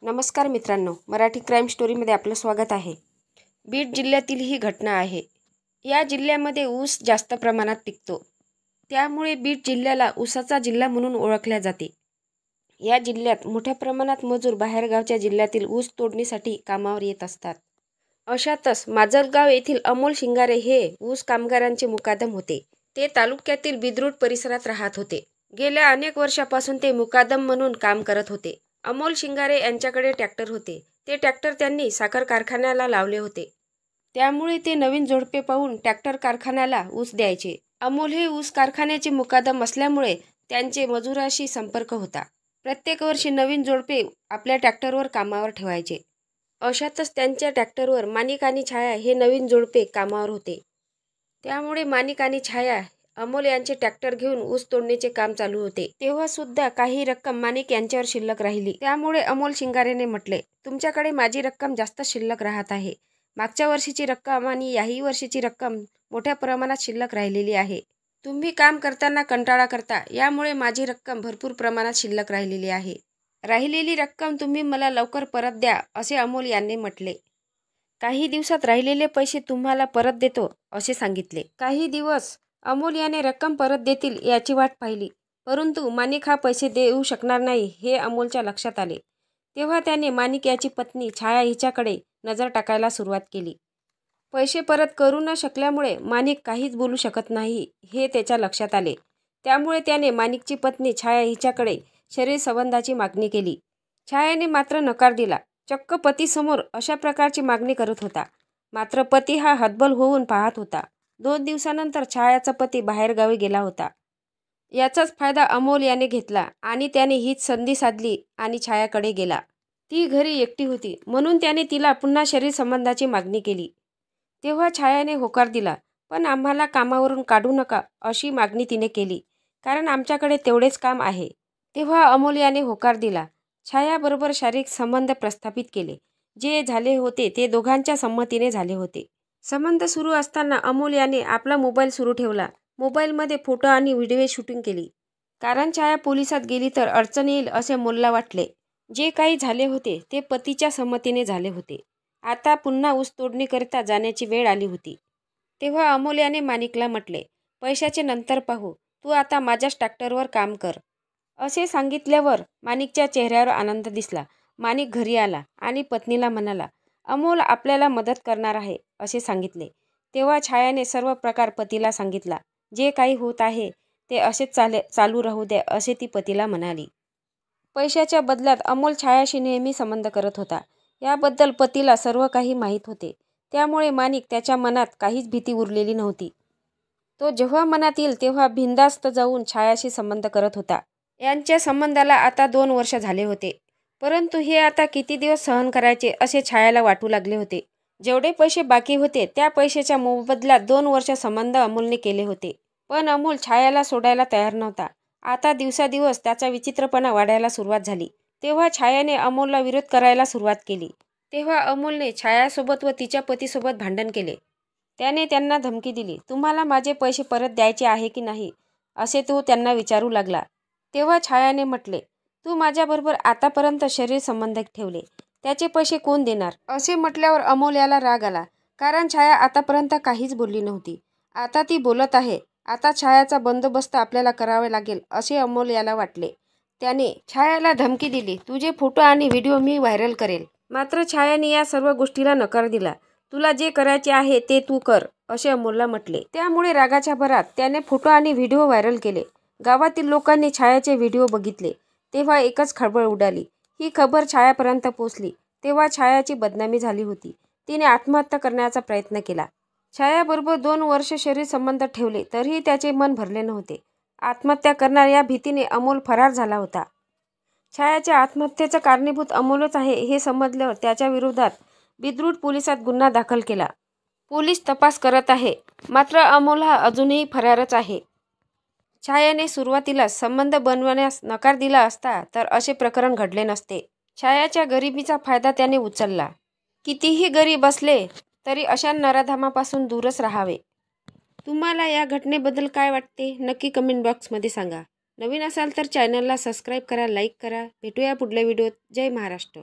नमस्कार मित्रांनो, मराठी क्राईम स्टोरीमध्ये आपलं स्वागत आहे। बीड जिल्ह्यातील ही घटना आहे। या जिल्ह्यामध्ये ऊस जास्त प्रमाणात पिकतो, त्यामुळे बीड जिल्ह्याला ऊसाचा जिल्हा म्हणून ओळखले जाते। या जिल्ह्यात मोठ्या प्रमाणात मजूर बाहेरगावच्या जिल्ह्यातील ऊस तोडणीसाठी कामावर येत असतात। अशातच माजलगाव येथील अमोल शिंगारे हे ऊस कामगारांचे मुकादम होते। ते तालुक्यातील बिद्रूट परिसरात राहत होते। गेल्या अनेक वर्षापासून ते मुकादम म्हणून काम करत होते। अमोल शिंगारे यांच्याकडे ट्रॅक्टर होते। ते ट्रॅक्टर त्यांनी साखर कारखान्याला लावले होते, त्यामुळे ते नवीन जोडपे पाहून ट्रॅक्टर कारखान्याला ऊस द्यायचे। अमोल हे ऊस कारखान्याचे मुकादम असल्यामुळे त्यांचे मजुराशी संपर्क होता। प्रत्येक वर्षी नवीन जोडपे आपल्या ट्रॅक्टरवर कामावर ठेवायचे। अशातच त्यांच्या ट्रॅक्टरवर माणिक आणि छाया हे नवीन जोडपे कामावर होते, त्यामुळे माणिक आणि छाया अमोल यांचे ट्रॅक्टर घेऊन ऊस तोडणीचे काम चालू होते। तेव्हा सुद्धा काही रक्कम माणिक यांच्यावर शिल्लक राहिली। त्यामुळे अमोल शिंगारेने म्हटले, तुमच्याकडे माझी रक्कम जास्त शिल्लक राहत आहे। मागच्या वर्षीची रक्कम आणि याही वर्षीची रक्कम मोठ्या प्रमाणात शिल्लक राहिलेली आहे। तुम्ही काम करताना कंटाळा करता, यामुळे माझी रक्कम भरपूर प्रमाणात शिल्लक राहिलेली आहे। राहिलेली रक्कम तुम्ही मला लवकर परत द्या, असे अमोल यांनी म्हटले। काही दिवसात राहिलेले पैसे तुम्हाला परत देतो, असे सांगितले। काही दिवस अमोल याने रक्कम परत देतील याची वाट पाहिली, परंतु माणिक हा पैसे देऊ शकणार नाही हे अमोलच्या लक्षात आले। तेव्हा त्याने माणिक याची पत्नी छाया हिच्याकडे नजर टाकायला सुरुवात केली। पैसे परत करू न शकल्यामुळे माणिक काहीच बोलू शकत नाही हे त्याच्या लक्षात आले। त्यामुळे त्याने माणिकची पत्नी छाया हिच्याकडे शरीर संबंधाची मागणी केली। छायाने मात्र नकार दिला। चक्क पतीसमोर अशा प्रकारची मागणी करत होता, मात्र पती हा हतबल होऊन पाहत होता। 2 दिवसानंतर छायाचा पती बाहेरगावी गेला होता। याचाच फायदा अमोल याने घेतला आणि त्याने हीच संधी साधली आणि छायाकडे गेला। ती घरी एकटी होती, म्हणून त्याने तिला पुन्हा शरीर संबंधाची मागणी केली। तेव्हा छायाने होकार दिला, पण आम्हाला कामावरून काढू नका अशी मागणी तिने केली, कारण आमच्याकडे तेवढेच काम आहे। तेव्हा अमोल याने होकार दिला। छायाबरोबर शारीरिक संबंध प्रस्थापित केले। जे झाले होते ते दोघांच्या संमतीने झाले होते। संबंध सुरू असताना अमोल याने आपला मोबाईल सुरू ठेवला। मोबाईलमध्ये फोटो आणि व्हिडिओ शूटिंग केली, कारण छाया पोलिसात गेली तर अडचण येईल असे अमोलला वाटले। जे काही झाले होते ते पतीच्या संमतीने झाले होते। आता पुन्हा ऊस तोडणीकरिता जाण्याची वेळ आली होती। तेव्हा अमोल याने माणिकला म्हटले, पैशाचे नंतर पाहू, तू आता माझ्याच ट्रॅक्टरवर काम कर, असे सांगितल्यावर माणिकच्या चेहऱ्यावर आनंद दिसला। माणिक घरी आला आणि पत्नीला म्हणाला, अमोल आपल्याला मदत करणार आहे, असे सांगितले। तेव्हा छायाने सर्व प्रकार पतीला सांगितला। जे काही होत आहे ते असेच चालू राहू द्या, असे ती पतीला म्हणाली। पैशाच्या बदल्यात अमोल छायाशी नेहमी संबंध करत होता, याबद्दल पतीला सर्व काही माहीत होते। त्यामुळे माणिक त्याच्या मनात काहीच भीती उरलेली नव्हती। तो जेव्हा मनात येईल तेव्हा बिनधास्त जाऊन छायाशी संबंध करत होता। यांच्या संबंधाला आता 2 वर्ष झाले होते, परंतु हे आता किती दिवस सहन करायचे असे छायाला वाटू लागले होते। जेवढे पैसे बाकी होते त्या पैशाच्या मोबदल्यात 2 वर्ष संबंध अमोलने केले होते, पण अमोल छायाला सोडायला तयार नव्हता। आता दिवसादिवस त्याचा विचित्रपणा वाढायला सुरुवात झाली। तेव्हा छायाने अमोलला विरोध करायला सुरुवात केली। तेव्हा अमोलने छायासोबत व तिच्या पतीसोबत भांडण केले। त्याने त्यांना धमकी दिली, तुम्हाला माझे पैसे परत द्यायचे आहे की नाही, असे तो त्यांना विचारू लागला। तेव्हा छायाने म्हटले, तू माझ्याबरोबर आतापर्यंत शरीर संबंध ठेवले, त्याचे पैसे कोण देणार, असे म्हटल्यावर अमोल याला राग आला, कारण छाया आतापर्यंत काहीच बोलली नव्हती। आता ती बोलत आहे, आता छायाचा बंदोबस्त आपल्याला करावा लागेल, असे अमोल याला वाटले। त्याने छायाला धमकी दिली, तुझे फोटो आणि व्हिडिओ मी व्हायरल करेल। मात्र छायाने या सर्व गोष्टीला नकार दिला। तुला जे करायचे आहे ते तू कर, असे अमोलला म्हटले। त्यामुळे रागाच्या भरात त्याने फोटो आणि व्हिडिओ व्हायरल केले। गावातील लोकांनी छायाचे व्हिडिओ बघितले, तेव्हा एकच खळबळ उडाली। ही खबर छायापर्यंत पोहोचली, तेव्हा छायाची बदनामी झाली होती। तिने आत्महत्या करण्याचा प्रयत्न केला। छायाबरोबर 2 वर्ष शरीर संबंध ठेवले तरीही त्याचे मन भरले नव्हते। आत्महत्या करणार या भीतीने अमोल फरार झाला होता। छायाच्या आत्महत्येचा कारणीभूत अमोलच आहे हे समजल्यावर त्याच्या विरोधात बिद्रूट पोलिसात गुन्हा दाखल केला। पोलीस तपास करत आहे, मात्र अमोल हा अजूनही फरारच आहे। छायाने सुरुवातीला संबंध बनवण्यास नकार दिला असता तर असे प्रकरण घडले नसते। छायाच्या गरिबीचा फायदा त्याने उचलला। कितीही गरीब असले तरी अशा नराधमापासून दूरच राहावे। तुम्हाला या घटनेबद्दल काय वाटते नक्की कमेंट बॉक्समध्ये सांगा। नवीन असाल तर चॅनलला सबस्क्राईब करा, लाईक करा। भेटूया पुढल्या व्हिडिओत। जय महाराष्ट्र।